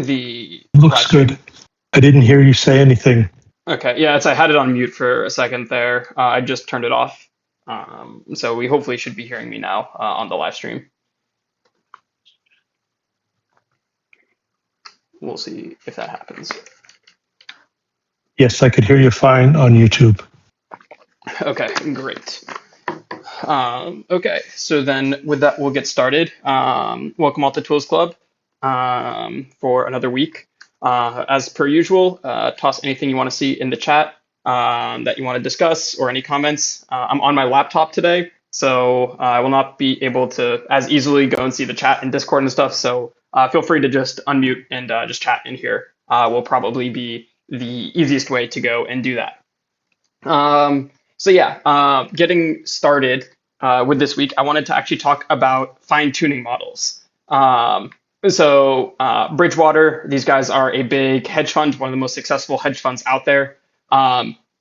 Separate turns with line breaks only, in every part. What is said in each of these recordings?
the
Looks
live stream?
good. I didn't hear you say anything.
Okay, yeah, I had it on mute for a second there. I just turned it off. So we hopefully should be hearing me now on the live stream. We'll see if that happens.
Yes, I could hear you fine on YouTube.
Okay, great. Okay, so then with that, we'll get started. Welcome all to Tools Club for another week. As per usual, toss anything you want to see in the chat that you want to discuss or any comments. I'm on my laptop today, so I will not be able to as easily go and see the chat and Discord and stuff. So feel free to just unmute and just chat in here. Will probably be the easiest way to go and do that. So yeah, getting started with this week, I wanted to actually talk about fine tuning models. Bridgewater, these guys are a big hedge fund, one of the most successful hedge funds out there.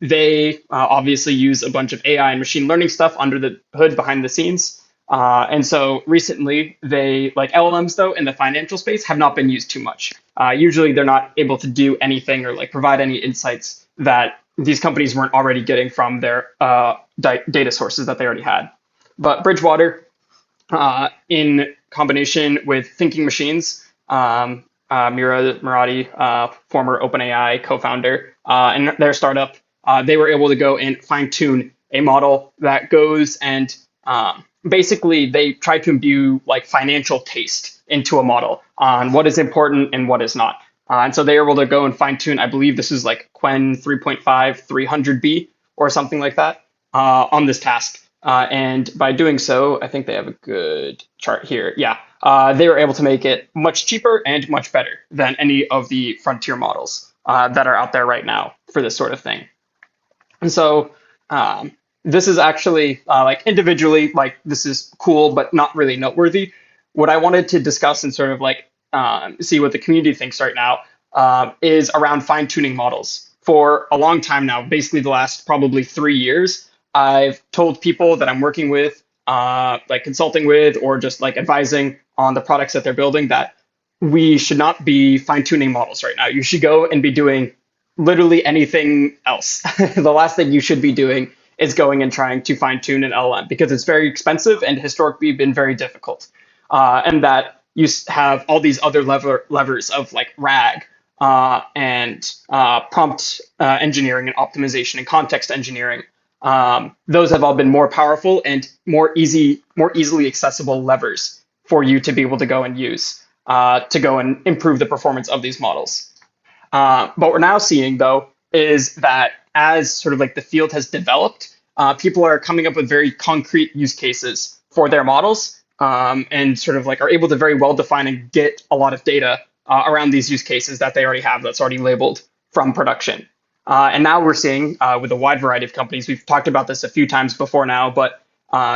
They obviously use a bunch of AI and machine learning stuff under the hood behind the scenes. And so recently, they, like LLMs though, in the financial space, have not been used too much. Usually, they're not able to do anything or like provide any insights that these companies weren't already getting from their data sources that they already had. But Bridgewater, in combination with thinking machines, Mira Murati, former OpenAI co-founder, and their startup, they were able to go and fine tune a model that goes and basically they try to imbue like financial taste into a model on what is important and what is not. And so they were able to go and fine tune, I believe this is like Quen 3.5 300B or something like that on this task. And by doing so, I think they have a good chart here. Yeah, they were able to make it much cheaper and much better than any of the frontier models that are out there right now for this sort of thing. And so this is actually like individually, like this is cool, but not really noteworthy. What I wanted to discuss and sort of like see what the community thinks right now is around fine tuning models. For a long time now, basically the last probably 3 years, I've told people that I'm working with, like consulting with, or just like advising on the products that they're building that we should not be fine tuning models right now. You should go and be doing literally anything else. The last thing you should be doing is going and trying to fine tune an LLM because it's very expensive and historically been very difficult. And that you have all these other levers of like RAG and prompt engineering and optimization and context engineering. Those have all been more powerful and more easily accessible levers for you to be able to go and use to go and improve the performance of these models. What we're now seeing, though, is that as sort of like the field has developed, people are coming up with very concrete use cases for their models and sort of like are able to very well define and get a lot of data around these use cases that they already have that's already labeled from production. And now we're seeing with a wide variety of companies, we've talked about this a few times before now, but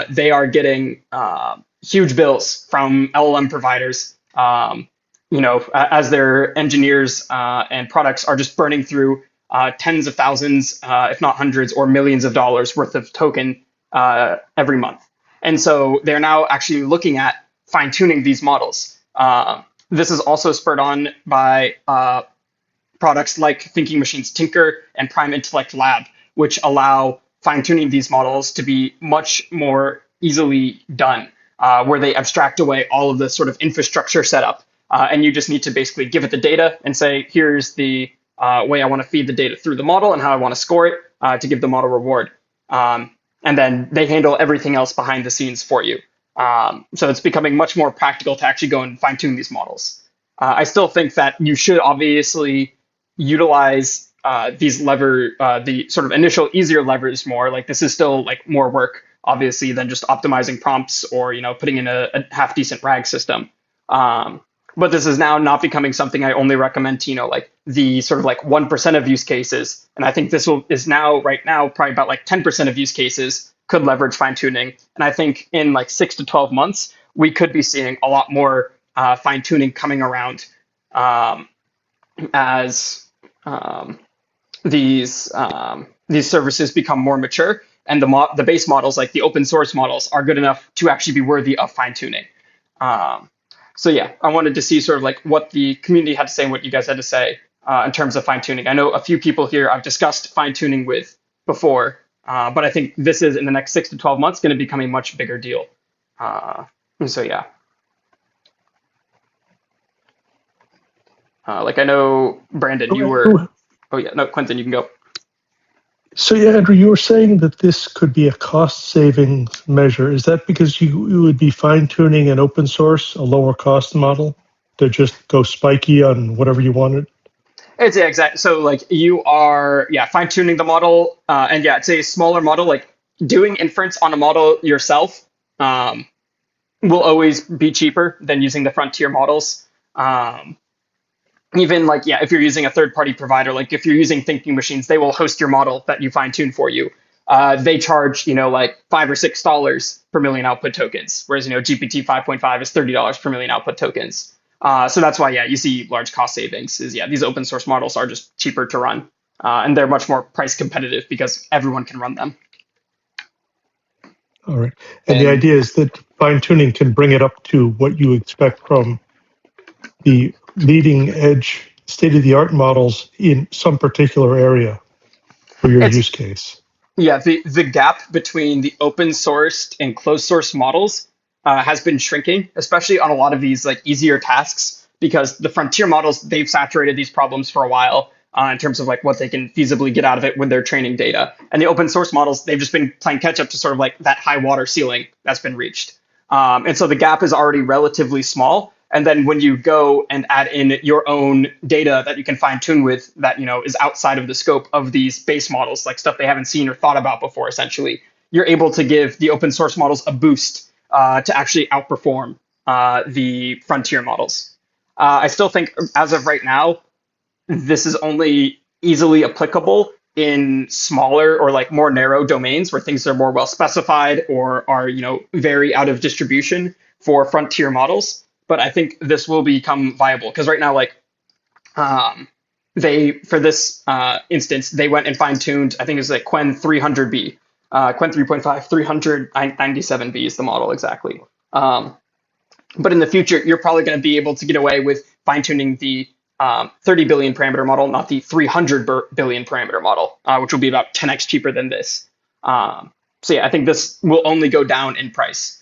they are getting huge bills from LLM providers as their engineers and products are just burning through tens of thousands, if not hundreds or millions of dollars worth of token every month. And so they're now actually looking at fine tuning these models. This is also spurred on by products like Thinking Machines Tinker and Prime Intellect Lab, which allow fine tuning these models to be much more easily done, where they abstract away all of the sort of infrastructure setup. And you just need to basically give it the data and say, here's the way I want to feed the data through the model and how I want to score it to give the model reward. And then they handle everything else behind the scenes for you. So it's becoming much more practical to actually go and fine tune these models. I still think that you should obviously utilize the sort of initial easier levers more. Like this is still like more work, obviously, than just optimizing prompts or putting in a half decent RAG system. But this is now not becoming something I only recommend to, like the sort of like 1% of use cases. And I think is now right now probably about like 10% of use cases could leverage fine tuning. And I think in like 6 to 12 months, we could be seeing a lot more fine tuning coming around as these services become more mature and the base models, like the open source models, are good enough to actually be worthy of fine tuning. So yeah, I wanted to see sort of like what the community had to say and what you guys had to say in terms of fine tuning. I know a few people here I've discussed fine tuning with before, but I think this is in the next 6 to 12 months going to become a much bigger deal. And so yeah, like I know Brandon,
So,
you were.
Andrew,
Oh yeah, no, Quentin, you can go.
so yeah, Andrew, you were saying that this could be a cost savings measure. Is that because you would be fine tuning an open source, a lower cost model to just go spiky on whatever you wanted?
It's yeah, exactly. So like you are yeah fine tuning the model, and yeah, it's a smaller model. Like doing inference on a model yourself um, will always be cheaper than using the frontier models. Um, Even like yeah, if you're using a third party provider, like if you're using thinking machines, they will host your model that you fine tune for you. They charge like $5 or $6 per million output tokens, whereas GPT 5.5 is $30 per million output tokens. So that's why yeah, you see large cost savings. Is yeah, these open source models are just cheaper to run, and they're much more price competitive because everyone can run them.
All right. And the
And
idea is that fine tuning can bring it up to what you expect from the leading edge state of the art models in some particular area for your
It's
use case.
Yeah, the gap between the open sourced and closed source models has been shrinking, especially on a lot of these like easier tasks, because the frontier models they've saturated these problems for a while in terms of like what they can feasibly get out of it when they're training data, and the open source models they've just been playing catch up to sort of like that high water ceiling that's been reached, and so the gap is already relatively small. And then when you go and add in your own data that you can fine tune with that is outside of the scope of these base models, like stuff they haven't seen or thought about before, essentially, you're able to give the open source models a boost to actually outperform the frontier models. I still think, as of right now, this is only easily applicable in smaller or like more narrow domains where things are more well specified or are very out of distribution for frontier models. But I think this will become viable because right now like um, they for this instance they went and fine tuned, I think it was like Quen 300b, Quen 3.5 397b is the model exactly. But in the future, you're probably going to be able to get away with fine tuning the 30 billion parameter model, not the 300 billion parameter model, which will be about 10x cheaper than this. So yeah, I think this will only go down in price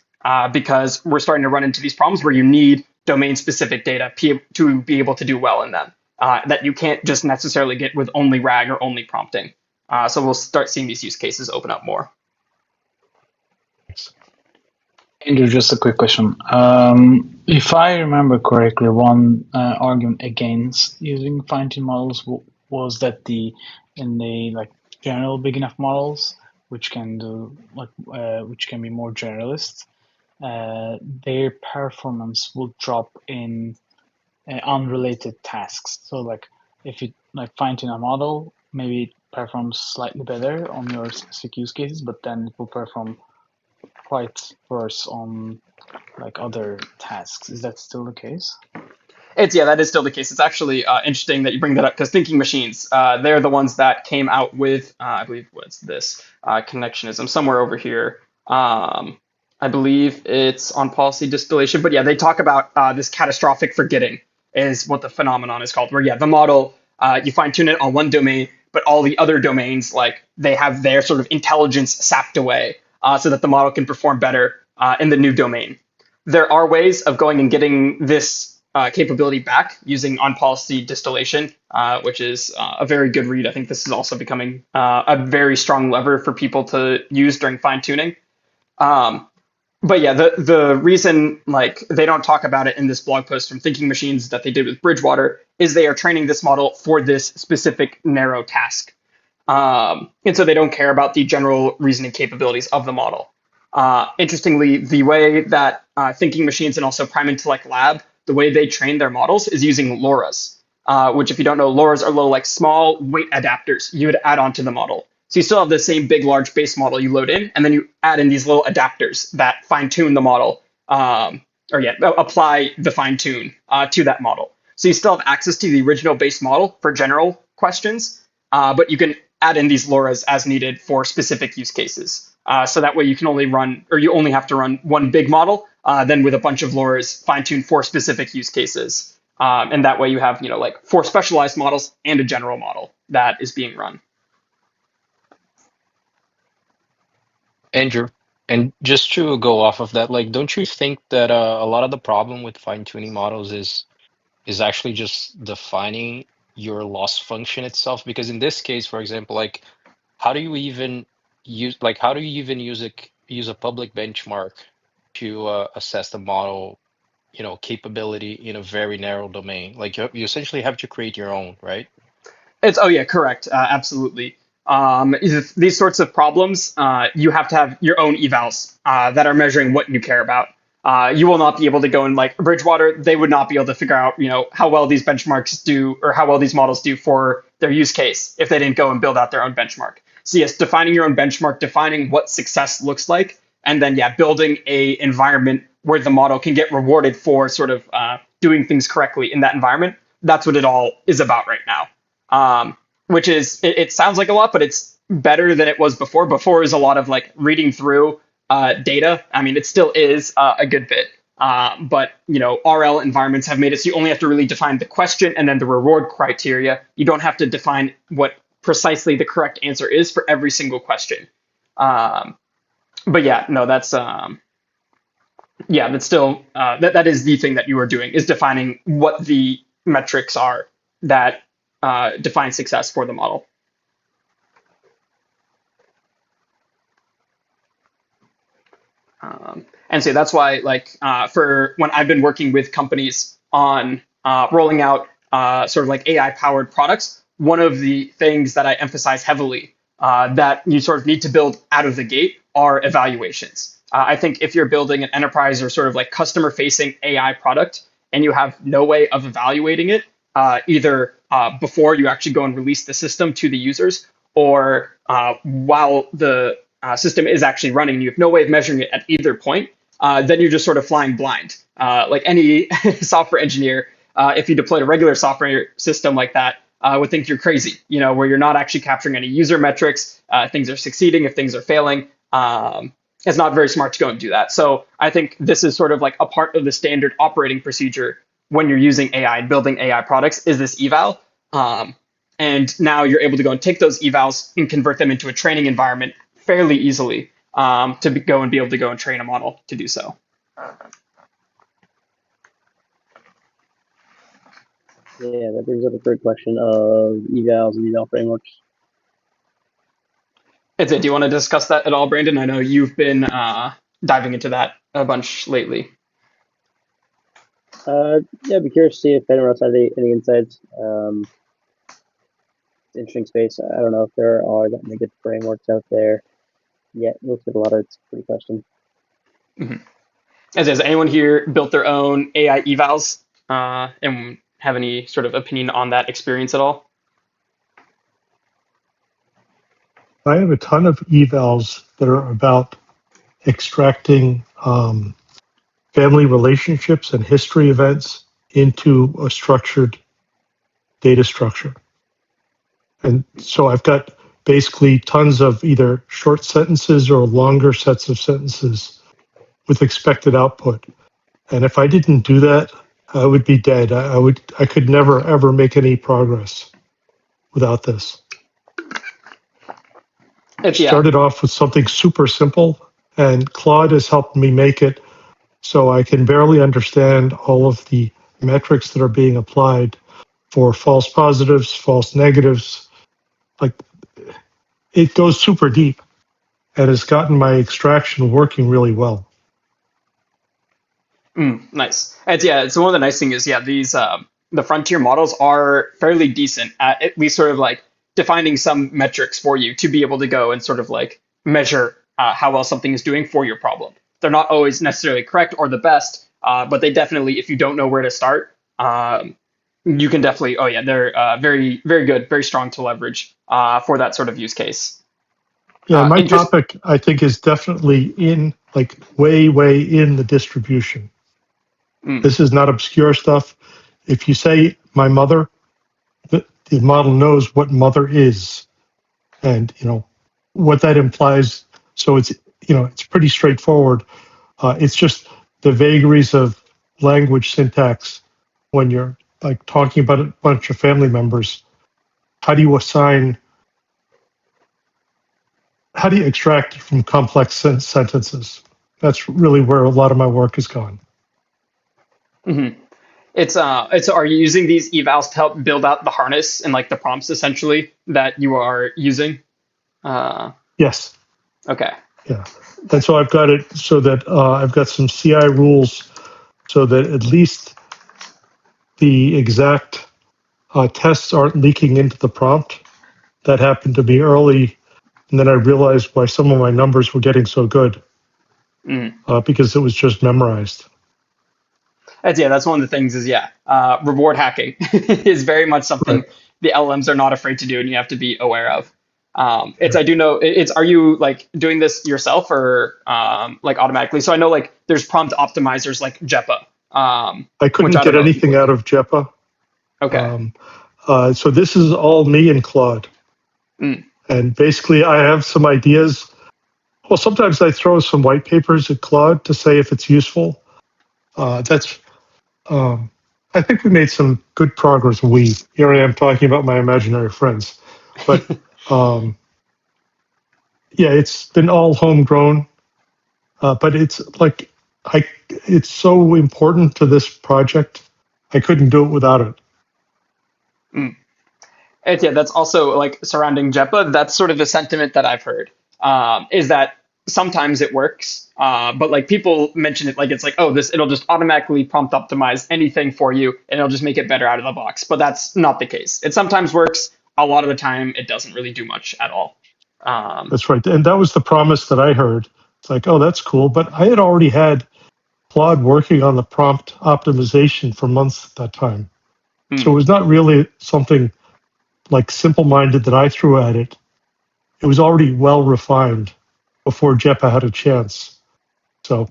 because we're starting to run into these problems where you need domain specific data to be able to do well in them that you can't just necessarily get with only RAG or only prompting. So we'll start seeing these use cases open up more.
Andrew, just a quick question. If I remember correctly, one argument against using fine-tuned models was that in the like general big enough models, which can do which can be more generalist, their performance will drop in unrelated tasks. So like if you like fine-tune a model, maybe it performs slightly better on your specific use cases, but then it will perform quite worse on like other tasks. Is that still the case?
Yeah, that is still the case. It's actually interesting that you bring that up because thinking machines, they're the ones that came out with, I believe, what's this connectionism somewhere over here. I believe it's on policy distillation, but yeah, they talk about this catastrophic forgetting is what the phenomenon is called. Where yeah, the model you fine tune it on one domain, but all the other domains like they have their sort of intelligence sapped away, so that the model can perform better in the new domain. There are ways of going and getting this capability back using on-policy distillation, which is a very good read. I think this is also becoming a very strong lever for people to use during fine-tuning. But yeah, the reason like they don't talk about it in this blog post from Thinking Machines that they did with Bridgewater is they are training this model for this specific narrow task. And so they don't care about the general reasoning capabilities of the model. Interestingly, the way that Thinking Machines and also Prime Intellect Lab, the way they train their models is using LoRa's, which if you don't know, LoRa's are little like small weight adapters you would add onto the model. So you still have the same big, large base model you load in, and then you add in these little adapters that fine tune the model, or yeah, apply the fine tune to that model. So you still have access to the original base model for general questions, but you can add in these LoRa's as needed for specific use cases. So that way you can only run, or you only have to run one big model then with a bunch of lures fine-tuned for specific use cases. And that way you have, like 4 specialized models and a general model that is being run.
Andrew, and just to go off of that, like, don't you think that a lot of the problem with fine-tuning models is actually just defining your loss function itself? Because in this case, for example, like, how do you even use a public benchmark to assess the model, capability in a very narrow domain? Like, you essentially have to create your own, right?
Oh yeah, correct. Absolutely. These sorts of problems, you have to have your own evals that are measuring what you care about. You will not be able to go in like Bridgewater. They would not be able to figure out, how well these benchmarks do or how well these models do for their use case if they didn't go and build out their own benchmark. So yes, defining your own benchmark, defining what success looks like, and then yeah, building a environment where the model can get rewarded for sort of doing things correctly in that environment. That's what it all is about right now. Which is it sounds like a lot, but it's better than it was before. Before is a lot of like reading through data. I mean, it still is a good bit, but RL environments have made it so you only have to really define the question and then the reward criteria. You don't have to define what precisely the correct answer is for every single question. But yeah, no, that's that's still that is the thing that you are doing is defining what the metrics are that define success for the model. And so that's why, like, for when I've been working with companies on rolling out sort of like AI powered products, one of the things that I emphasize heavily that you sort of need to build out of the gate are evaluations. I think if you're building an enterprise or sort of like customer facing AI product and you have no way of evaluating it, either before you actually go and release the system to the users or while the system is actually running, you have no way of measuring it at either point, then you're just sort of flying blind. Like any software engineer, if you deployed a regular software system like that, would think you're crazy, where you're not actually capturing any user metrics, things are succeeding, if things are failing. It's not very smart to go and do that. So I think this is sort of like a part of the standard operating procedure when you're using AI and building AI products is this eval. And now you're able to go and take those evals and convert them into a training environment fairly easily go and be able to go and train a model to do so.
Yeah, that brings up a great question of evals and eval frameworks.
Do you want to discuss that at all, Brandon? I know you've been diving into that a bunch lately.
Yeah, I'd be curious to see if anyone else has any insights. Interesting space. I don't know if there are that many good frameworks out there yet. Looks like a lot of it's pretty custom.
Mm-hmm. Has anyone here built their own AI evals and have any sort of opinion on that experience at all?
I have a ton of evals that are about extracting family relationships and history events into a structured data structure. And so I've got basically tons of either short sentences or longer sets of sentences with expected output. And if I didn't do that, I would be dead. I could never ever make any progress without this. It started off with something super simple, and Claude has helped me make it so I can barely understand all of the metrics that are being applied for false positives, false negatives. Like, it goes super deep and has gotten my extraction working really well.
Nice. And so one of the nice things is, these the frontier models are fairly decent at least sort of like defining some metrics for you to be able to go and sort of like measure how well something is doing for your problem. They're not always necessarily correct or the best, but they definitely, if you don't know where to start, you can definitely, they're very, very good, very strong to leverage for that sort of use case.
Yeah, my topic, I think, is definitely in, like, way, way in the distribution. This is not obscure stuff. If you say my mother, the model knows what mother is and, what that implies. So it's, it's pretty straightforward. It's just the vagaries of language syntax when you're like talking about a bunch of family members. How do you extract from complex sentences? That's really where a lot of my work has gone.
Mm-hmm. It's are you using these evals to help build out the harness and like the prompts essentially that you are using?
Yes.
Okay.
Yeah. And so I've got it so that I've got some CI rules so that at least the exact tests aren't leaking into the prompt. That happened to me early. And then I realized why some of my numbers were getting so good
Mm.
because it was just memorized.
That's one of the things is reward hacking is very much
Right.
something the LLMs are not afraid to do and you have to be aware of. It's
Right.
I do know it's are you like doing this yourself or like automatically? So I know like there's prompt optimizers like JEPA,
I
which
couldn't
I don't
get
know if you've
anything
looked
out
at.
of JEPA.
Okay.
So this is all me and Claude.
Mm.
And basically, I have some ideas. Well, sometimes I throw some white papers at Claude to say if it's useful. That's. I think we made some good progress. Here I am talking about my imaginary friends, but yeah, it's been all homegrown. But it's like it's so important to this project. I couldn't do it without it.
Mm. That's also like surrounding JEPA. That's sort of the sentiment that I've heard is that sometimes it works, but like people mention it like it's like, oh, this it'll just automatically prompt optimize anything for you and it'll just make it better out of the box. But that's not the case. It sometimes works. A lot of the time, it doesn't really do much at all. Um,
That's right, and that was the promise that I heard. It's like, oh, that's cool, but I had already had Claude working on the prompt optimization for months at that time. So it
hmm.
was not really something like simple-minded that I threw at it. It was already well refined before JEPA had a chance. So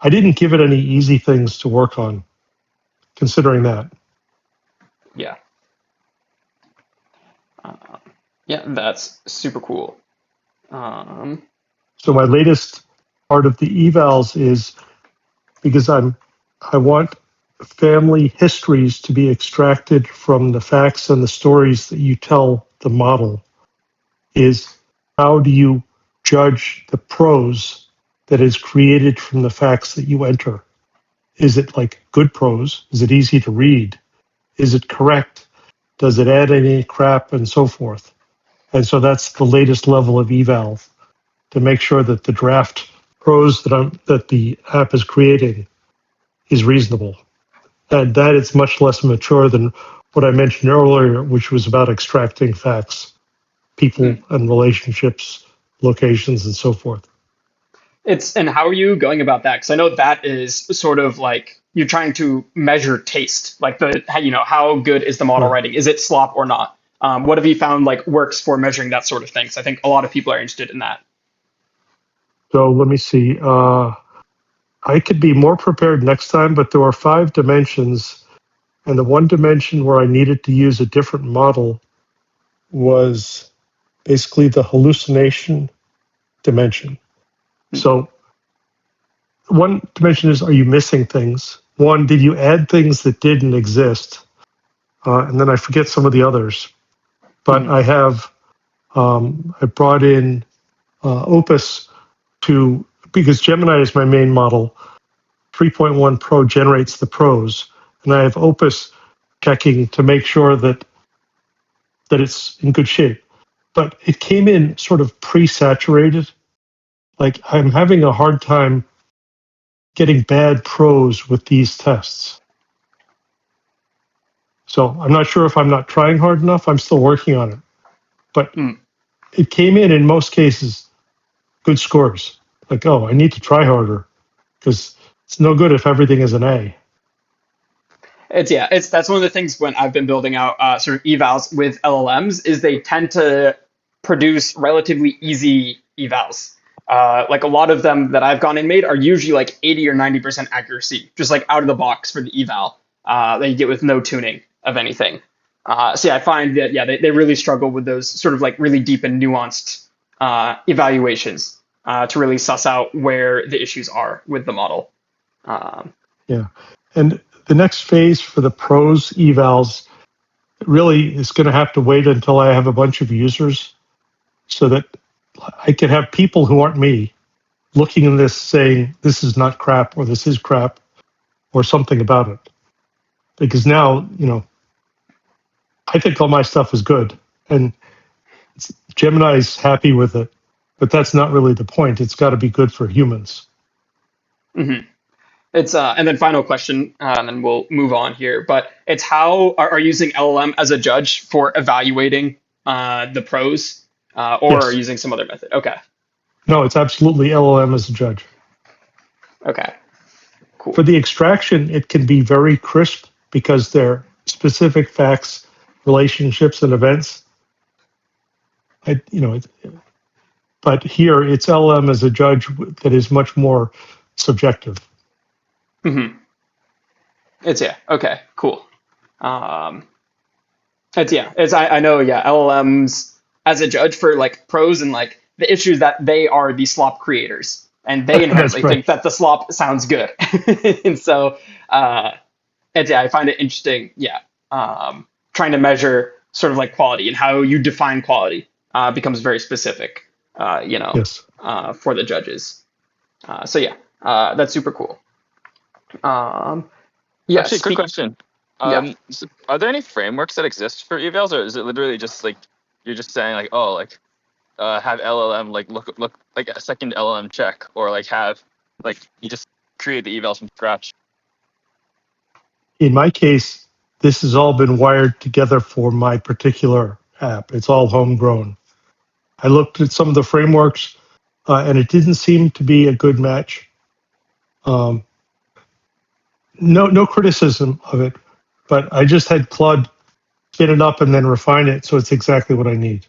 I didn't give it any easy things to work on, considering that.
Yeah. Uh, yeah, that's super cool. Um,
So my latest part of the evals is because I want family histories to be extracted from the facts and the stories that you tell the model. Is how do you judge the prose that is created from the facts that you enter? Is it like good prose? Is it easy to read? Is it correct? Does it add any crap and so forth? And so that's the latest level of eval to make sure that the draft prose that the app is creating is reasonable. And that is much less mature than what I mentioned earlier, which was about extracting facts, people
hmm.
and relationships, locations, and so forth.
And how are you going about that? Because I know that is sort of like you're trying to measure taste, like how good is the model
Right.
writing? Is it slop or not? What have you found like works for measuring that sort of thing? So I think a lot of people are interested in that.
So let me see. I could be more prepared next time, but there are 5 dimensions. And the one dimension where I needed to use a different model was basically the hallucination dimension. So one dimension is, are you missing things? One, did you add things that didn't exist? And then I forget some of the others. But
Mhm.
I brought in Opus because Gemini is my main model. 3.1 Pro generates the prose, and I have Opus checking to make sure that it's in good shape. But it came in sort of pre-saturated. Like I'm having a hard time getting bad prose with these tests. So I'm not sure if I'm not trying hard enough. I'm still working on it. But
Mm.
it came in most cases, good scores. Like, oh, I need to try harder because it's no good if everything is an A.
It's that's one of the things when I've been building out sort of evals with LLMs is they tend to produce relatively easy evals. Like a lot of them that I've gone and made are usually like 80 or 90% accuracy, just like out of the box for the eval that you get with no tuning of anything. I find that they really struggle with those sort of like really deep and nuanced evaluations to really suss out where the issues are with the model. Um,
Yeah. And the next phase for the pros evals really is going to have to wait until I have a bunch of users so that I can have people who aren't me looking at this saying, this is not crap or this is crap or something about it. Because now, I think all my stuff is good and Gemini's happy with it, but that's not really the point. It's got to be good for humans.
mhm. It's and then final question, and then we'll move on here. But it's how are you using LLM as a judge for evaluating the pros, or are you
Yes.
using some other method? Okay,
No, it's absolutely LLM as a judge.
okay,
For
cool.
the extraction, it can be very crisp because they're specific facts, relationships, and events. I, you know, it, but here it's LM as a judge that is much more subjective.
Hmm. It's yeah, okay, cool. Um, it's yeah, it's I know yeah, LLMs as a judge for like pros and like the issues that they are the slop creators and they inherently
That's right.
think that the slop sounds good, and so uh, it's yeah, I find it interesting. Yeah, trying to measure sort of like quality and how you define quality becomes very specific.
Yes.
For the judges. So yeah, that's super cool. Um, yeah,
Actually, quick question.
yeah.
Are there any frameworks that exist for evals, or is it literally just like you're just saying like, oh, like have LLM like look like a second LLM check, or like have like you just create the evals from scratch?
In my case, this has all been wired together for my particular app. It's all homegrown. I looked at some of the frameworks, and it didn't seem to be a good match. Um, no criticism of it, but I just had Claude spin it up and then refine it, so it's exactly what I need.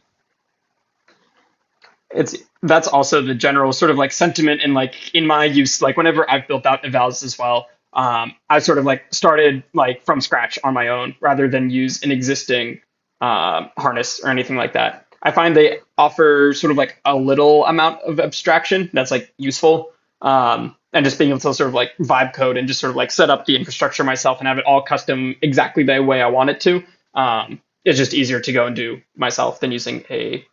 It's that's also the general sort of like sentiment and like in my use, like whenever I've built out evals as well, I sort of like started like from scratch on my own rather than use an existing harness or anything like that. I find they offer sort of like a little amount of abstraction that's like useful. And just being able to sort of like vibe code and just sort of like set up the infrastructure myself and have it all custom exactly the way I want it to. It's just easier to go and do myself than using a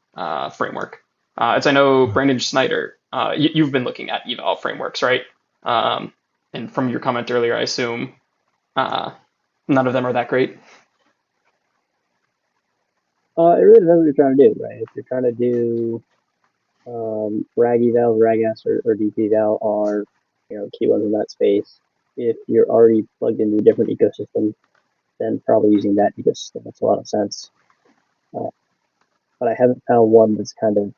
framework. As I know, Brandon Snyder, you've been looking at eval frameworks, right? Um, and from your comment earlier, I assume uh, none of them are that great.
It really depends what you're trying to do, right? If you're trying to do rag eval, ragas, or deep eval are key ones in that space. If you're already plugged into a different ecosystem, then probably using that ecosystem makes a lot of sense. Uh, but I haven't found one that's kind of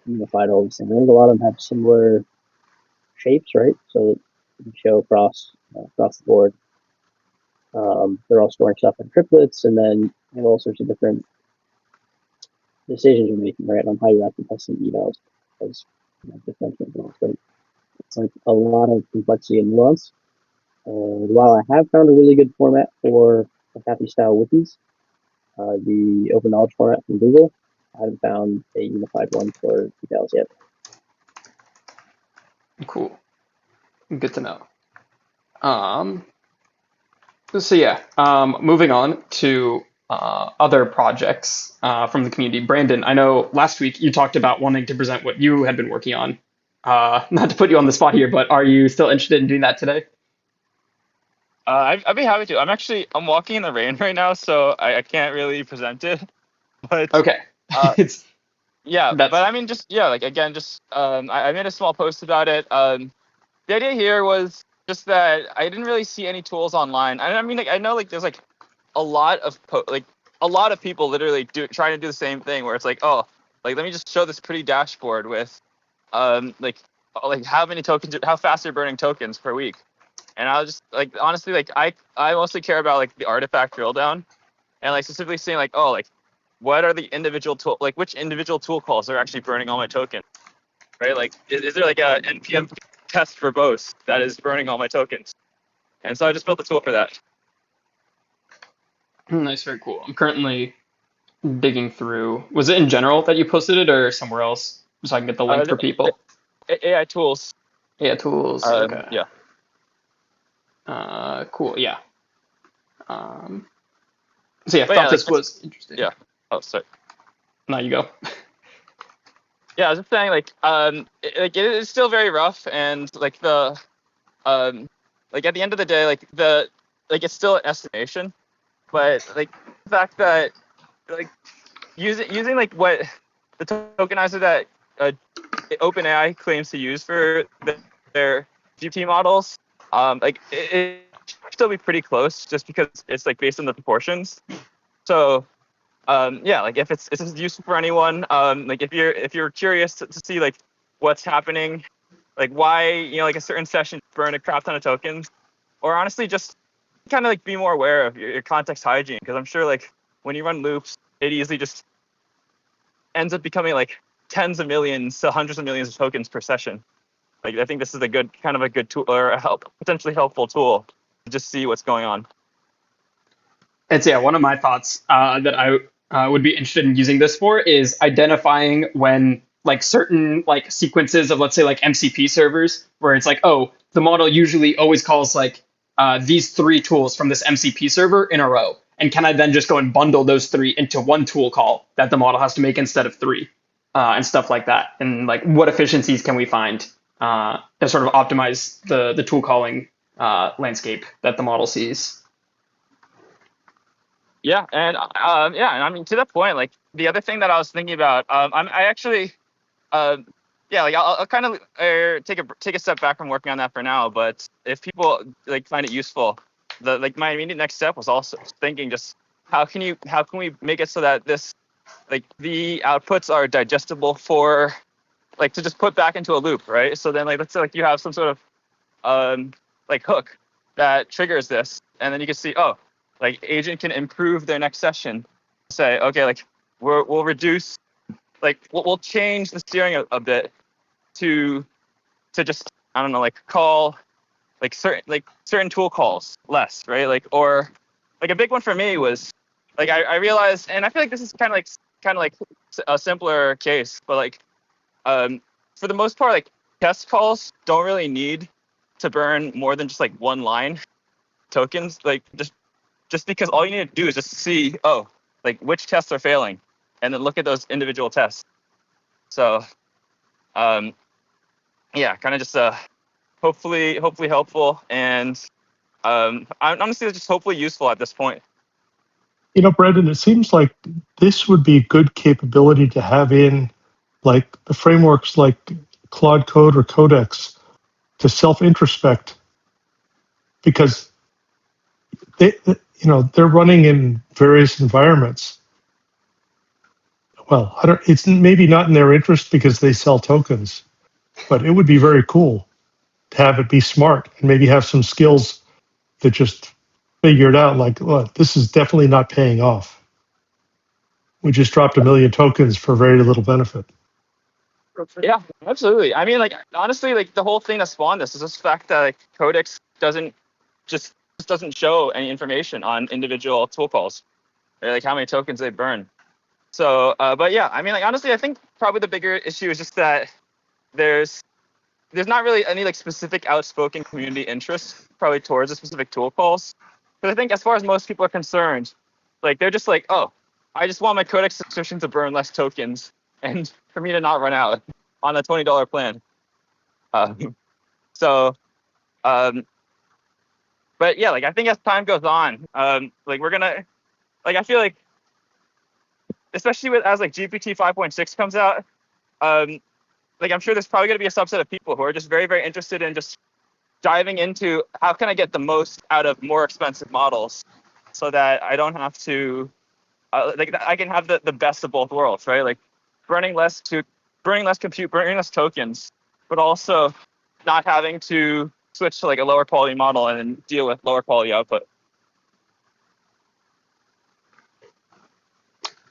unified all these things. I think a lot of them have similar shapes, right? So you can show across the board. They're all storing stuff in triplets, and then you have all sorts of different decisions you're making, right, on how you're actually testing evals as different things. But it's like a lot of complexity and nuance. While I have found a really good format for happy style wikis, the open knowledge format from Google, I haven't found a unified one for evals yet.
Cool, good to know. Um, so yeah, moving on to other projects from the community. Brandon, I know last week you talked about wanting to present what you had been working on. Not to put you on the spot here, but are you still interested in doing that today?
I'd be happy to. I'm walking in the rain right now, so I can't really present it. But
Okay,
uh,
it's
yeah, but
that's
I mean, just yeah, like again, just I made a small post about it. The idea here was just that I didn't really see any tools online. I mean, like I know like there's like a lot of a lot of people literally trying to do the same thing where it's like, oh, like let me just show this pretty dashboard with like how many tokens, how fast they're burning tokens per week. And I was just like, honestly, like I mostly care about like the artifact drill down and like specifically seeing like, oh, like what are the individual tool, like which individual tool calls are actually burning all my tokens, right? Like is there like a npm test verbose that is burning all my tokens? And so I just built the tool for that.
nice, very cool. I'm currently digging through. Was it in general that you posted it or somewhere else? So I can get the link
Uh,
for people.
AI tools.
Yeah, tools. Okay.
Yeah.
Cool. Yeah. Um, so yeah, I
But yeah,
thought
like
this was interesting.
yeah. Oh, sorry.
Now you go.
Yeah, I was just saying, like, like it is still very rough, and like like at the end of the day, like it's still an estimation, but like the fact that like using like what the tokenizer that uh, OpenAI claims to use for their GPT models, like it should still be pretty close, just because it's like based on the proportions. So yeah, like if it's useful for anyone, like if you're curious to see like what's happening, like why like a certain session burn a crap ton of tokens, or honestly just kind of like be more aware of your context hygiene, because I'm sure like when you run loops, it easily just ends up becoming like tens of millions to hundreds of millions of tokens per session. Like I think this is a good tool, or a potentially helpful tool to just see what's going on.
And so yeah, one of my thoughts that I would be interested in using this for is identifying when like certain like sequences of, let's say, like MCP servers, where it's like, oh, the model usually always calls like these three tools from this MCP server in a row, and can I then just go and bundle those three into one tool call that the model has to make instead of three, and stuff like that, and like what efficiencies can we find to sort of optimize the tool calling landscape that the model sees.
Yeah, and yeah, and I mean to that point, like the other thing that I was thinking about, I actually, yeah, like I'll kind of take a step back from working on that for now. But if people like find it useful, my immediate next step was also thinking just how can we make it so that this like the outputs are digestible for like to just put back into a loop, right? So then like let's say like you have some sort of like hook that triggers this, and then you can see, oh, like agent can improve their next session. Say, okay, like we'll reduce, like we'll change the steering a bit to just, I don't know, like call like certain tool calls less, right? Like, or like a big one for me was like I realized, and I feel like this is kind of like a simpler case, but like for the most part, like test calls don't really need to burn more than just like one line tokens, like just because all you need to do is just see, oh, like which tests are failing, and then look at those individual tests. So yeah, kind of just hopefully helpful, and honestly just hopefully useful at this point.
You know, Brendan, it seems like this would be a good capability to have in like the frameworks like Claude Code or Codex to self-introspect, because they're running in various environments. Well, it's maybe not in their interest because they sell tokens, but it would be very cool to have it be smart and maybe have some skills that just figure it out. Like, well, this is definitely not paying off. We just dropped 1 million tokens for very little benefit.
Yeah, absolutely. I mean, like honestly, like the whole thing that spawned this is this fact that like Codex just doesn't show any information on individual tool calls, or like how many tokens they burn. So, but yeah, I mean, like honestly, I think probably the bigger issue is just that there's not really any like specific outspoken community interest probably towards the specific tool calls. But I think as far as most people are concerned, like they're just like, oh, I just want my Codex subscription to burn less tokens and for me to not run out on a $20 plan. So, but yeah, like I think as time goes on, like we're gonna, like I feel like, especially as like GPT 5.6 comes out, like I'm sure there's probably gonna be a subset of people who are just very, very interested in just diving into how can I get the most out of more expensive models, so that I don't have to, like I can have the best of both worlds, right? Like burning less compute, burning less tokens, but also not having to switch to like a lower quality model and deal with lower quality output.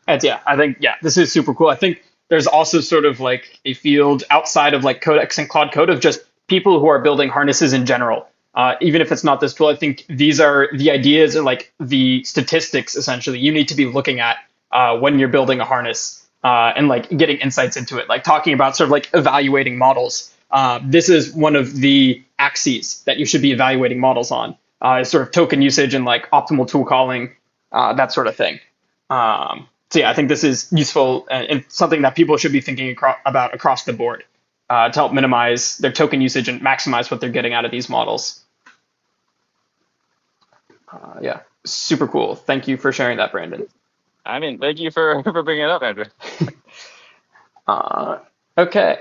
And yeah, I think, yeah, this is super cool. I think there's also sort of like a field outside of like Codex and Claude Code of just people who are building harnesses in general. Even if it's not this tool, I think these are the ideas and like the statistics essentially you need to be looking at when you're building a harness and like getting insights into it, like talking about sort of like evaluating models. This is one of the axes that you should be evaluating models on. is sort of token usage and like optimal tool calling, that sort of thing. So yeah, I think this is useful and something that people should be thinking about across the board to help minimize their token usage and maximize what they're getting out of these models. Yeah, super cool. Thank you for sharing that, Brandon.
I mean, thank you for bringing it up, Andrew.
Okay.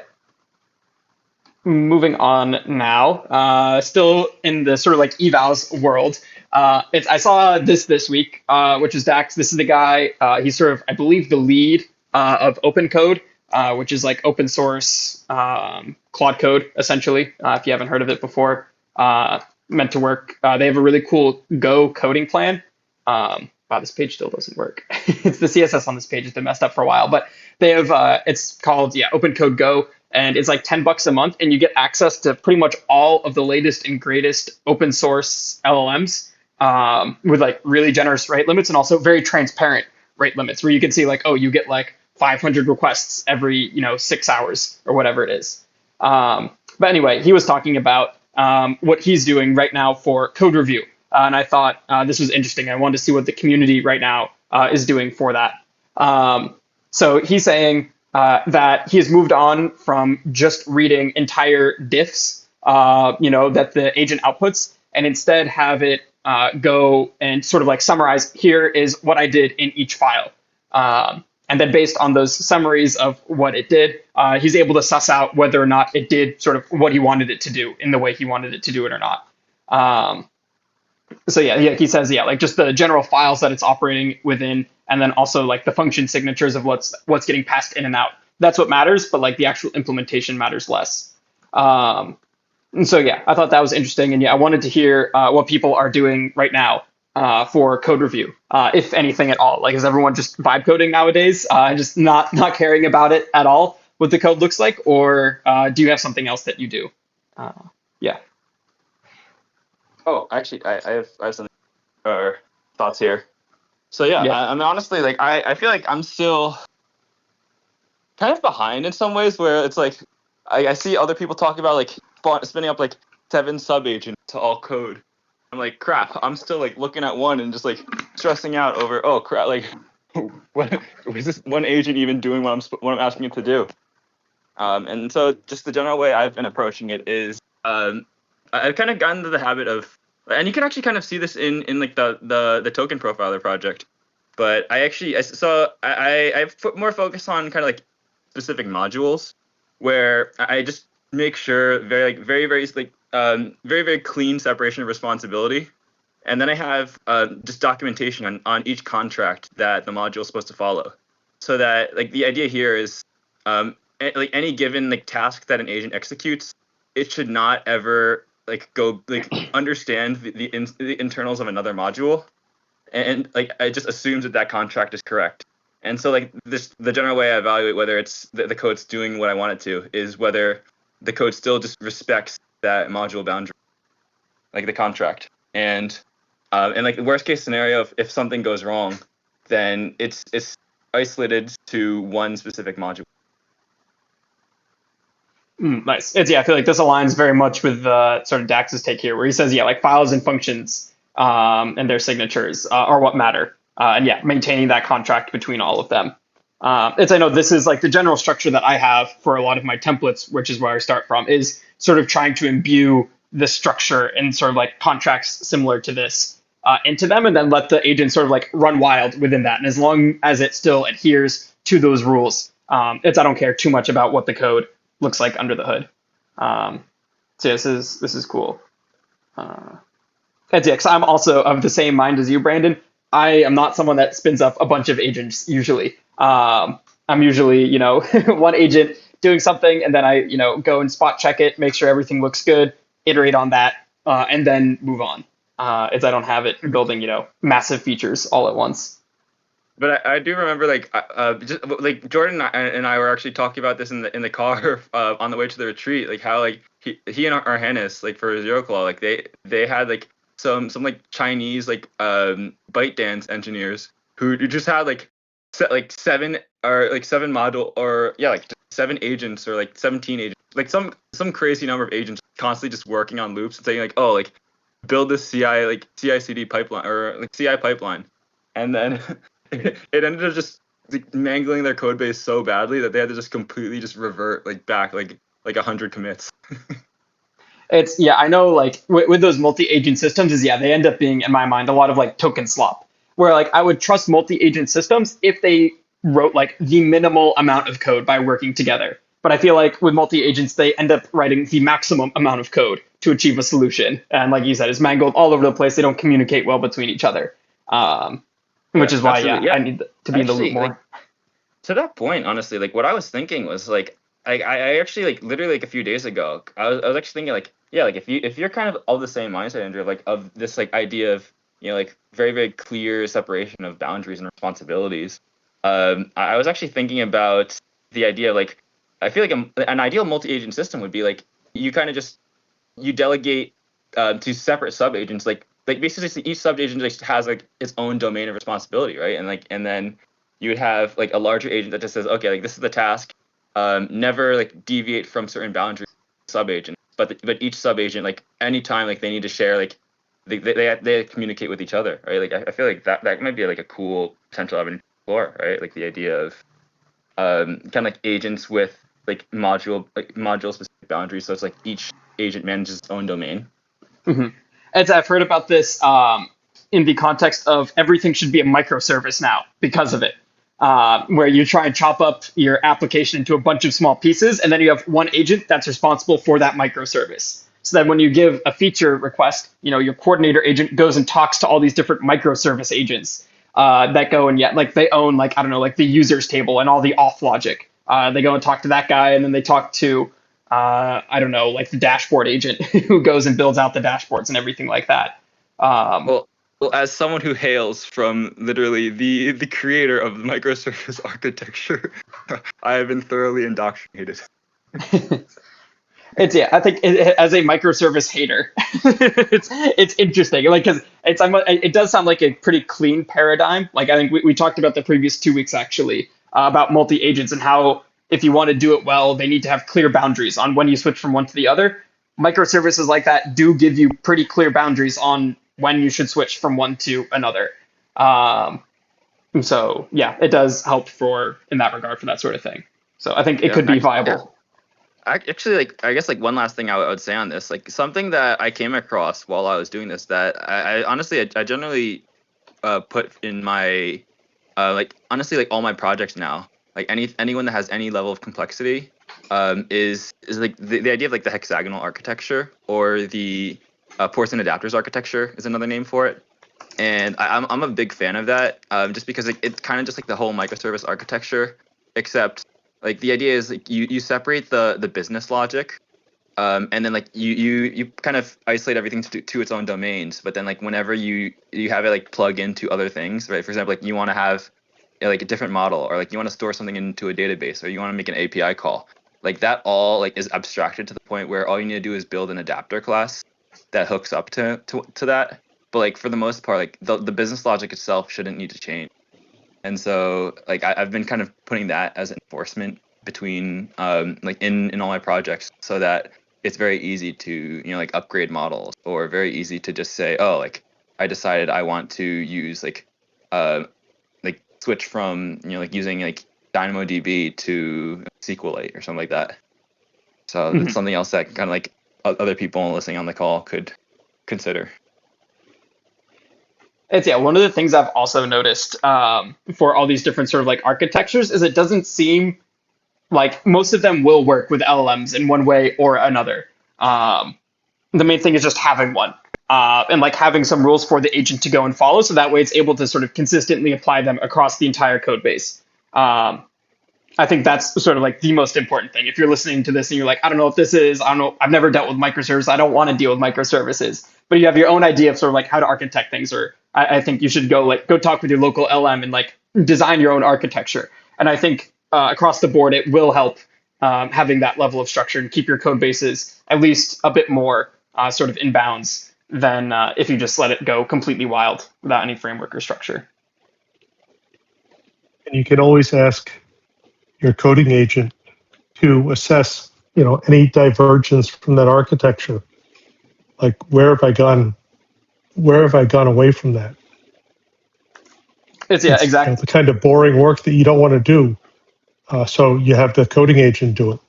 Moving on now, still in the sort of like evals world. I saw this week, which is Dax. This is the guy. He's sort of, I believe, the lead of Open Code, which is like open source Claude Code, essentially. If you haven't heard of it before, meant to work. They have a really cool Go coding plan. Wow, this page still doesn't work. It's the CSS on this page has been messed up for a while, but they have it's called Open Code Go, and it's like $10 a month, and you get access to pretty much all of the latest and greatest open source LLMs with like really generous rate limits and also very transparent rate limits, where you can see like, oh, you get like 500 requests every 6 hours or whatever it is. But anyway, he was talking about what he's doing right now for code review. And I thought this was interesting. I wanted to see what the community right now is doing for that. So he's saying that he has moved on from just reading entire diffs, that the agent outputs, and instead have it go and sort of like summarize, here is what I did in each file. And then based on those summaries of what it did, he's able to suss out whether or not it did sort of what he wanted it to do in the way he wanted it to do it or not. So yeah, he says, like just the general files that it's operating within, and then also like the function signatures of what's getting passed in and out. That's what matters, but like the actual implementation matters less. And so yeah, I thought that was interesting, and I wanted to hear what people are doing right now for code review, if anything at all. Like, is everyone just vibe coding nowadays, and just not caring about it at all, what the code looks like, or do you have something else that you do? Yeah.
Oh, actually, I have some thoughts here. So yeah,
Yeah.
I mean, honestly, like I feel like I'm still kind of behind in some ways, where it's like I see other people talking about like spinning up like 7 sub agents to all code. I'm like, crap, I'm still like looking at one and just like stressing out over, oh crap, like what is this one agent even doing what I'm asking it to do? And so just the general way I've been approaching it is I've kind of gotten into the habit of, and you can actually kind of see this in like the token profiler project, but I put more focus on kind of like specific modules where I just make sure very clean separation of responsibility, and then I have just documentation on each contract that the module is supposed to follow, so that like the idea here is like any given like task that an agent executes, it should not ever like go like understand the internals of another module, and like it just assumes that contract is correct. And so like the general way I evaluate whether it's the code's doing what I want it to is whether the code still just respects that module boundary, like the contract. And like the worst case scenario, if something goes wrong, then it's isolated to one specific module.
Nice. I feel like this aligns very much with sort of Dax's take here, where he says, like files and functions and their signatures are what matter. And maintaining that contract between all of them. I know this is like the general structure that I have for a lot of my templates, which is where I start from, is sort of trying to imbue the structure and sort of like contracts similar to this into them, and then let the agent sort of like run wild within that. And as long as it still adheres to those rules, I don't care too much about what the code looks like under the hood. So this is cool. Because I'm also of the same mind as you, Brandon. I am not someone that spins up a bunch of agents usually. I'm usually, one agent doing something, and then I, go and spot check it, make sure everything looks good, iterate on that, and then move on. As I don't have it building, massive features all at once.
But I do remember just like Jordan and I were actually talking about this in the car on the way to the retreat, like how like he and Arhannes, like for Zero Claw, like they had like some like Chinese like ByteDance engineers who just had like seven module or like 7 agents or like 17 agents, like some crazy number of agents constantly just working on loops and saying like, oh, like build this CI/CD pipeline or like CI pipeline, and then it ended up just like, mangling their code base so badly that they had to just completely just revert like back like 100 commits.
It's yeah, I know like with those multi-agent systems is yeah, they end up being in my mind a lot of like token slop. Where like I would trust multi-agent systems if they wrote like the minimal amount of code by working together. But I feel like with multi-agents they end up writing the maximum amount of code to achieve a solution. And like you said, it's mangled all over the place. They don't communicate well between each other. Which is why
absolutely.
I need to be in the loop more.
Like, to that point, honestly, like what I was thinking was like I actually like literally like a few days ago, I was actually thinking like yeah, like if you're kind of the same mindset, Andrew, like of this like idea of like very very clear separation of boundaries and responsibilities. I was actually thinking about the idea like I feel like an ideal multi-agent system would be like you kind of just you delegate to separate sub-agents like basically each sub-agent just has like its own domain of responsibility, right? And then you would have like a larger agent that just says, okay, like this is the task. Never like deviate from certain boundaries sub-agent. But each sub-agent, like anytime like they need to share, like they communicate with each other, right? Like I feel like that might be like a cool potential avenue to explore, right? Like the idea of kind of like agents with like module specific boundaries. So it's like each agent manages its own domain.
Mm-hmm. As I've heard about this in the context of everything should be a microservice now because of it, where you try and chop up your application into a bunch of small pieces, and then you have one agent that's responsible for that microservice. So that when you give a feature request, your coordinator agent goes and talks to all these different microservice agents that go and like they own like I don't know like the users table and all the auth logic. They go and talk to that guy, and then they talk to I don't know, like the dashboard agent who goes and builds out the dashboards and everything like that.
Well, as someone who hails from literally the creator of the microservice architecture, I have been thoroughly indoctrinated.
I think as a microservice hater, it's interesting, like because it does sound like a pretty clean paradigm. Like I think we talked about the previous 2 weeks actually about multi agents and how if you want to do it well, they need to have clear boundaries on when you switch from one to the other. Microservices like that do give you pretty clear boundaries on when you should switch from one to another. So yeah, it does help in that regard for that sort of thing. So I think it could be viable.
Actually, like I guess like one last thing I would say on this, like something that I came across while I was doing this that I honestly I generally put in my like honestly like all my projects now, like anyone that has any level of complexity is like the idea of like the hexagonal architecture or the ports and adapters architecture is another name for it. And I'm a big fan of that just because it's kind of just like the whole microservice architecture, except like the idea is like you separate the business logic and then like you kind of isolate everything to its own domains, but then like whenever you have it like plug into other things, right? For example, like you want to have like a different model, or like you want to store something into a database, or you want to make an API call, like that all like is abstracted to the point where all you need to do is build an adapter class that hooks up to that. But like for the most part, like the business logic itself shouldn't need to change. And so like I've been kind of putting that as enforcement between like in all my projects, so that it's very easy to like upgrade models, or very easy to just say, oh, like I decided I want to use like switch from like using like DynamoDB to SQLite or something like that. So that's something else that kind of like other people listening on the call could consider.
It's one of the things I've also noticed for all these different sort of like architectures is it doesn't seem like most of them will work with LLMs in one way or another. The main thing is just having one and like having some rules for the agent to go and follow, so that way it's able to sort of consistently apply them across the entire code base. I think that's sort of like the most important thing. If you're listening to this and you're like, I don't know what this is, I don't know, I've never dealt with microservices, I don't want to deal with microservices, but you have your own idea of sort of like how to architect things, or I think you should go talk with your local LM and like design your own architecture. And I think across the board, it will help having that level of structure and keep your code bases at least a bit more sort of in bounds than if you just let it go completely wild without any framework or structure.
And you can always ask your coding agent to assess, any divergence from that architecture. Like, where have I gone where have I gone away from that?
It's
It's
exactly.
the kind of boring work that you don't want to do. So you have the coding agent do it.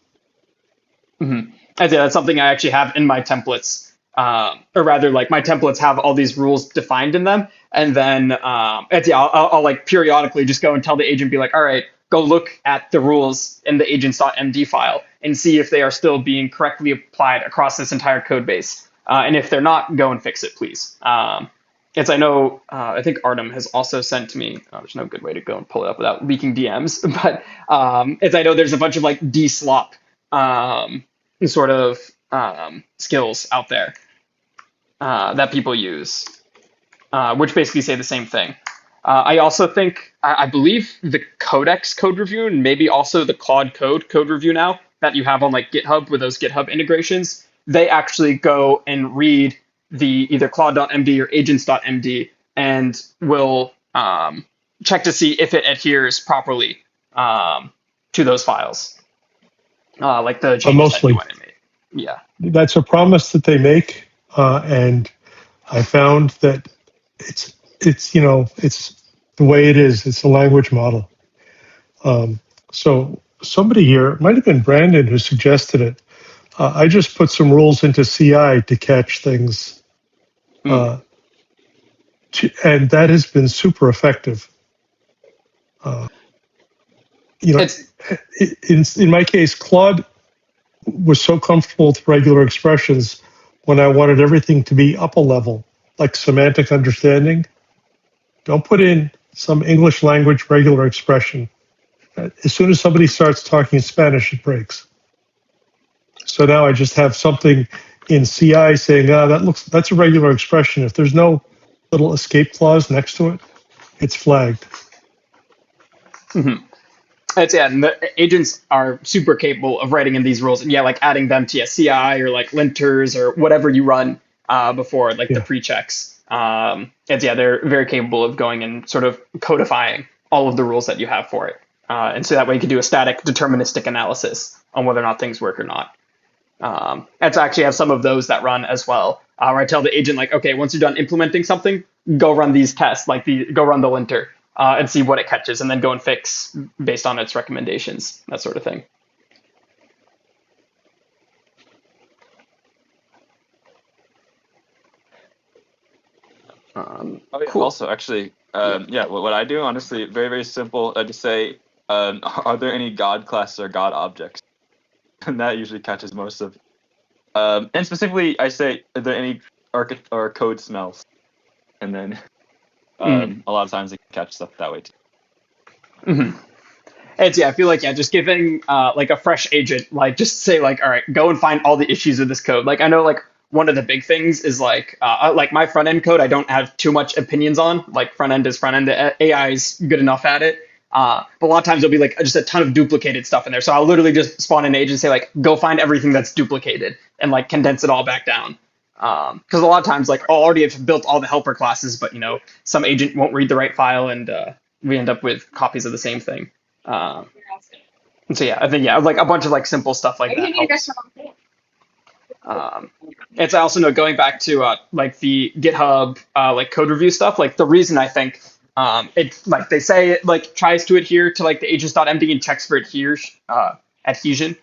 Mm-hmm. That's something I actually have in my templates, or rather, like my templates have all these rules defined in them, and then I'll like periodically just go and tell the agent, be like, all right, go look at the rules in the agents.md file and see if they are still being correctly applied across this entire code base, and if they're not, go and fix it, please. I know I think Artem has also sent to me. There's no good way to go and pull it up without leaking DMs, but I know there's a bunch of like DSLOP um, sort of skills out there that people use, which basically say the same thing. I also think, I believe the Codex code review and maybe also the Claude code review now that you have on like GitHub with those GitHub integrations, they actually go and read the either Claude.md or agents.md and will check to see if it adheres properly to those files, like the changes that you
Mostly,
want to make. Yeah.
that's a promise that they make, and I found that it's the way it is. It's a language model. So somebody here, it might have been Brandon who suggested it. I just put some rules into CI to catch things,
Mm.
and that has been super effective. You know,
It's
in my case, Claude was so comfortable with regular expressions when I wanted everything to be up a level, like semantic understanding. Don't put in some English language regular expression. As soon as somebody starts talking Spanish, it breaks. So now I just have something in CI saying, that's a regular expression. If there's no little escape clause next to it, it's flagged.
mhm. And the agents are super capable of writing in these rules, and yeah, like adding them to CI or like linters or whatever you run before, like the
Yeah.
pre-checks. They're very capable of going and sort of codifying all of the rules that you have for it, and so that way you can do a static deterministic analysis on whether or not things work or not. And to actually have some of those that run as well, where I tell the agent like, okay, once you're done implementing something, go run these tests, like go run the linter and see what it catches, and then go and fix based on its recommendations, that sort of thing. Cool.
Also, actually, what I do, honestly, very, very simple. I just say, are there any God classes or God objects? And that usually catches most of. And specifically, I say, are there any or code smells? And then a lot of times they catch stuff that way too.
Mm-hmm. I feel like just giving like a fresh agent, like just say like, all right, go and find all the issues with this code. Like I know like one of the big things is like my front end code, I don't have too much opinions on. Like front end is front end. The AI is good enough at it. But a lot of times there'll be like just a ton of duplicated stuff in there. So I'll literally just spawn an agent and say like, go find everything that's duplicated and like condense it all back down. Because a lot of times like I'll already have built all the helper classes, but some agent won't read the right file and we end up with copies of the same thing. I think like a bunch of like simple stuff like that helps. It's I also know going back to like the GitHub like code review stuff. Like the reason I think it like they say it like tries to adhere to like the agents.md and checks for adhesion,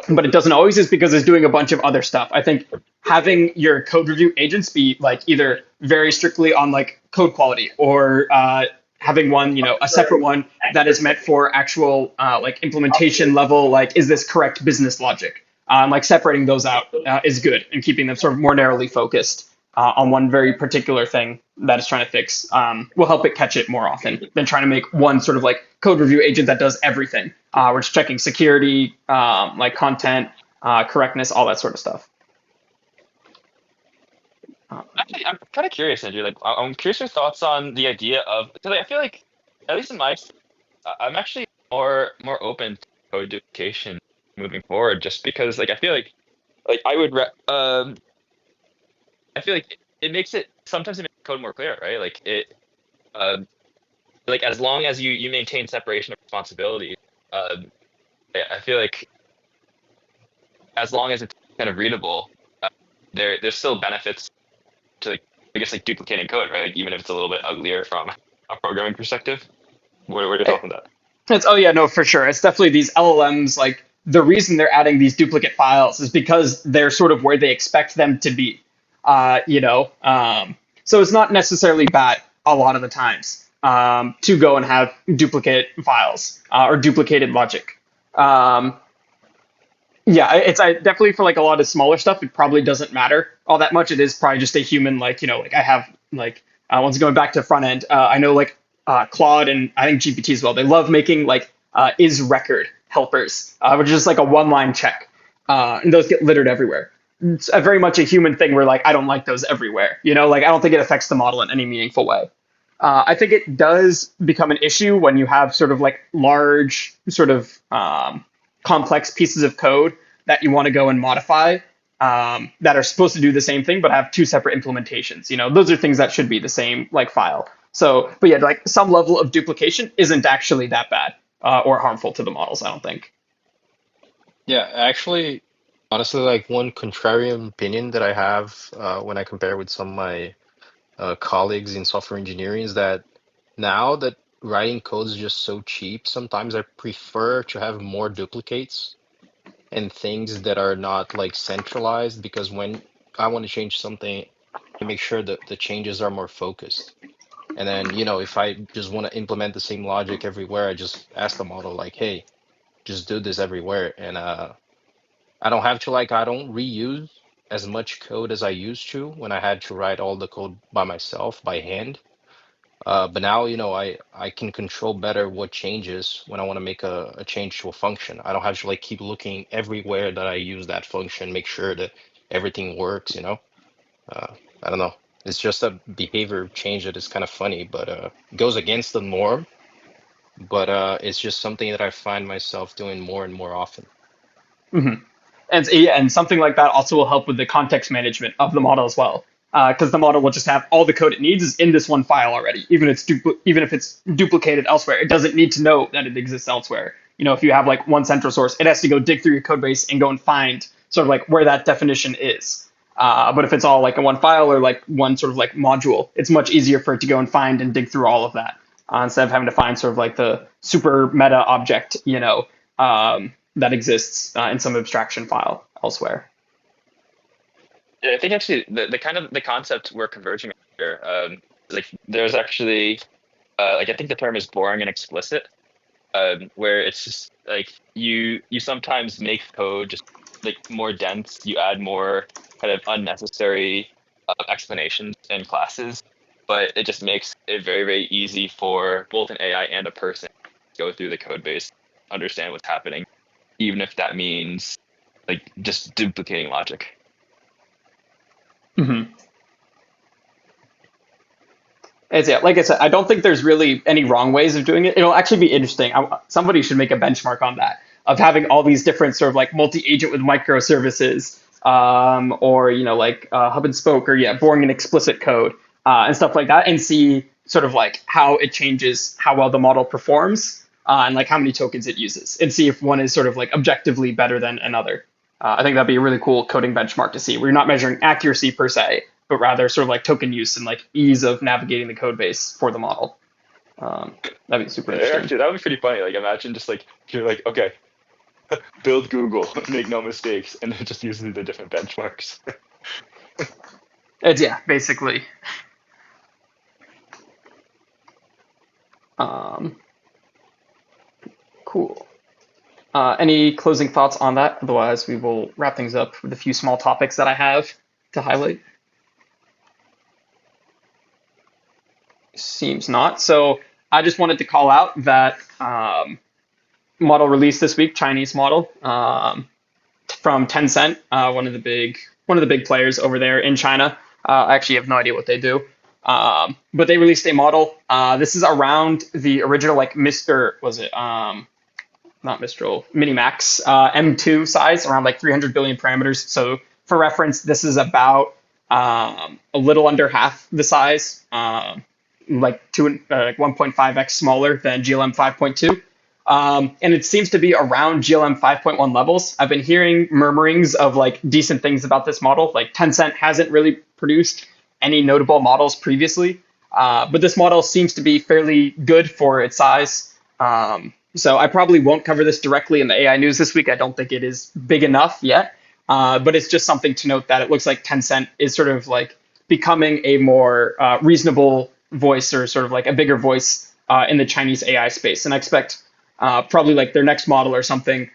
but it doesn't always is because it's doing a bunch of other stuff. I think having your code review agents be like either very strictly on like code quality or having one, a separate one that is meant for actual like implementation level, like is this correct business logic? Like separating those out is good and keeping them sort of more narrowly focused on one very particular thing that it's trying to fix will help it catch it more often than trying to make one sort of like code review agent that does everything. We're just checking security, like content, correctness, all that sort of stuff.
Actually, I'm kind of curious, Andrew. Like, I'm curious your thoughts on the idea of because I feel like, at least in my, I'm actually more open to codification moving forward, just because like I feel like I would I feel like it makes it sometimes it makes code more clear, right? Like it like as long as you maintain separation of responsibility, I feel like as long as it's kind of readable, there's still benefits to like, I guess like duplicating code, right? Like, even if it's a little bit uglier from a programming perspective. What are your thoughts on that?
Oh yeah, no, for sure. It's definitely these LLMs. Like the reason they're adding these duplicate files is because they're sort of where they expect them to be. So it's not necessarily bad a lot of the times to go and have duplicate files or duplicated logic. Um, yeah, it's definitely for like a lot of smaller stuff. It probably doesn't matter all that much. It is probably just a human, like like I have like once going back to front end. I know like Claude and I think GPT as well. They love making like is record helpers, which is just like a one line check, and those get littered everywhere. It's very much a human thing where like I don't like those everywhere. Like I don't think it affects the model in any meaningful way. I think it does become an issue when you have sort of like large, sort of complex pieces of code that you want to go and modify that are supposed to do the same thing but have two separate implementations. Those are things that should be the same like file. So, but yeah, like some level of duplication isn't actually that bad or harmful to the models, I don't think.
Yeah, actually, honestly, like one contrarian opinion that I have when I compare with some of my colleagues in software engineering is that now that writing code is just so cheap, sometimes I prefer to have more duplicates and things that are not like centralized because when I want to change something, I make sure that the changes are more focused. And then, if I just want to implement the same logic everywhere, I just ask the model like, hey, just do this everywhere. And I don't reuse as much code as I used to when I had to write all the code by myself by hand. But now, I can control better what changes when I want to make a change to a function. I don't have to like keep looking everywhere that I use that function, make sure that everything works. Uh, I don't know. It's just a behavior change that is kind of funny, but goes against the norm. But it's just something that I find myself doing more and more often.
Hmm. And something like that also will help with the context management of the model as well, because the model will just have all the code it needs is in this one file already. Even if it's duplicated elsewhere, it doesn't need to know that it exists elsewhere. If you have like one central source, it has to go dig through your code base and go and find sort of like where that definition is. But if it's all like in one file or like one sort of like module, it's much easier for it to go and find and dig through all of that instead of having to find sort of like the super meta object, that exists in some abstraction file elsewhere.
Yeah, I think actually the kind of the concept we're converging on here, like there's actually like I think the term is boring and explicit, where it's just like you sometimes make code just like more dense. You add more kind of unnecessary explanations in classes, but it just makes it very, very easy for both an AI and a person to go through the code base, understand what's happening, even if that means like just duplicating logic.
Mm-hmm. Yeah, like I said, I don't think there's really any wrong ways of doing it. It'll actually be interesting. Somebody should make a benchmark on that of having all these different sort of like multi-agent with microservices, or like hub and spoke, or yeah, boring and explicit code and stuff like that, and see sort of like how it changes how well the model performs and like how many tokens it uses, and see if one is sort of like objectively better than another. I think that'd be a really cool coding benchmark to see. We're not measuring accuracy per se, but rather sort of like token use and like ease of navigating the code base for the model. That'd be super interesting.
Actually, that would be pretty funny. Like imagine just like you're like, okay, build Google, make no mistakes, and then just using the different benchmarks.
Yeah, basically. Cool. Any closing thoughts on that? Otherwise, we will wrap things up with a few small topics that I have to highlight. Seems not. So I just wanted to call out that model released this week, Chinese model from Tencent, one of the big players over there in China. I actually have no idea what they do, but they released a model. This is around the original like Mr. Was it not Mistral Minimax M2 size, around like 300 billion parameters. So for reference, this is about a little under half the size. Like 1.5x smaller than GLM 5.2. And it seems to be around GLM 5.1 levels. I've been hearing murmurings of like decent things about this model. Like Tencent hasn't really produced any notable models previously. But this model seems to be fairly good for its size. So I probably won't cover this directly in the AI news this week. I don't think it is big enough yet. But it's just something to note that it looks like Tencent is sort of like becoming a more reasonable voice, or sort of like a bigger voice in the Chinese AI space. And I expect probably like their next model or something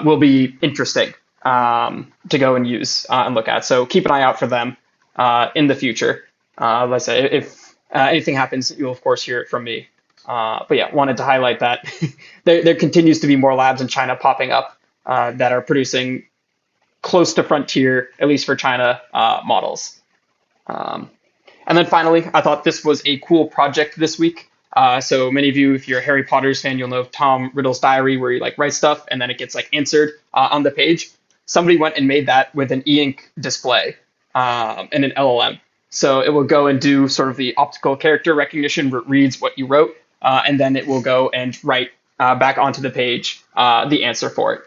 will be interesting to go and use and look at. So keep an eye out for them in the future. Let's say if anything happens, you'll of course hear it from me. But yeah, wanted to highlight that there continues to be more labs in China popping up that are producing close to frontier, at least for China, models. And then finally, I thought this was a cool project this week. So many of you, if you're a Harry Potter's fan, you'll know Tom Riddle's diary, where he like writes stuff and then it gets like answered on the page. Somebody went and made that with an e-ink display and an LLM. So it will go and do sort of the optical character recognition, where it reads what you wrote, and then it will go and write back onto the page the answer for it.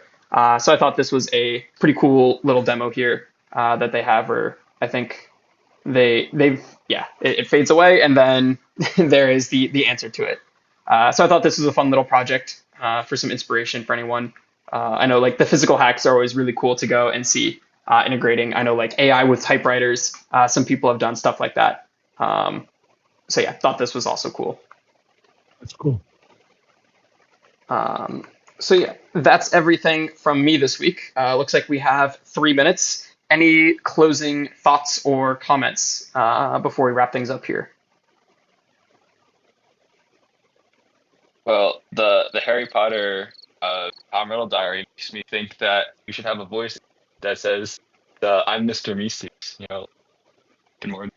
So I thought this was a pretty cool little demo here that they have, where I think it fades away and then there is the answer to it. So I thought this was a fun little project for some inspiration for anyone. I know like the physical hacks are always really cool to go and see integrating. I know like AI with typewriters. Some people have done stuff like that. So yeah, thought this was also cool.
That's cool.
So yeah, that's everything from me this week. Looks like we have 3 minutes. Any closing thoughts or comments before we wrap things up here?
Well, the Harry Potter Tom Riddle diary makes me think that you should have a voice that says, "I'm Mr. Meeseeks," Good morning.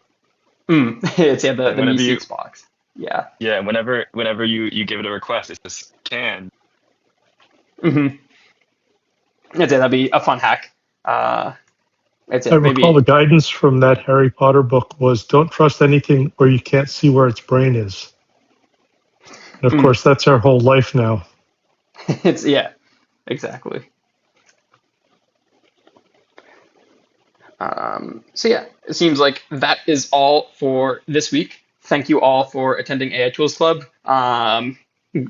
It's the
Whenever
Meeseeks box. Yeah.
Yeah, whenever you give it a request, it says can.
Mm-hmm. That'd be a fun hack.
I recall the guidance from that Harry Potter book was don't trust anything where you can't see where its brain is. And of course, that's our whole life now.
Yeah, exactly. So yeah, it seems like that is all for this week. Thank you all for attending AI Tools Club.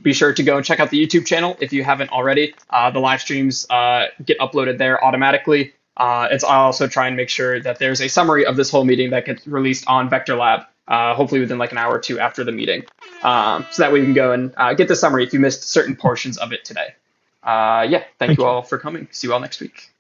Be sure to go and check out the YouTube channel if you haven't already. The live streams get uploaded there automatically. I'll also try and make sure that there's a summary of this whole meeting that gets released on Vector Lab, hopefully within like an hour or two after the meeting. So that way you can go and get the summary if you missed certain portions of it today. Thank you all for coming. See you all next week.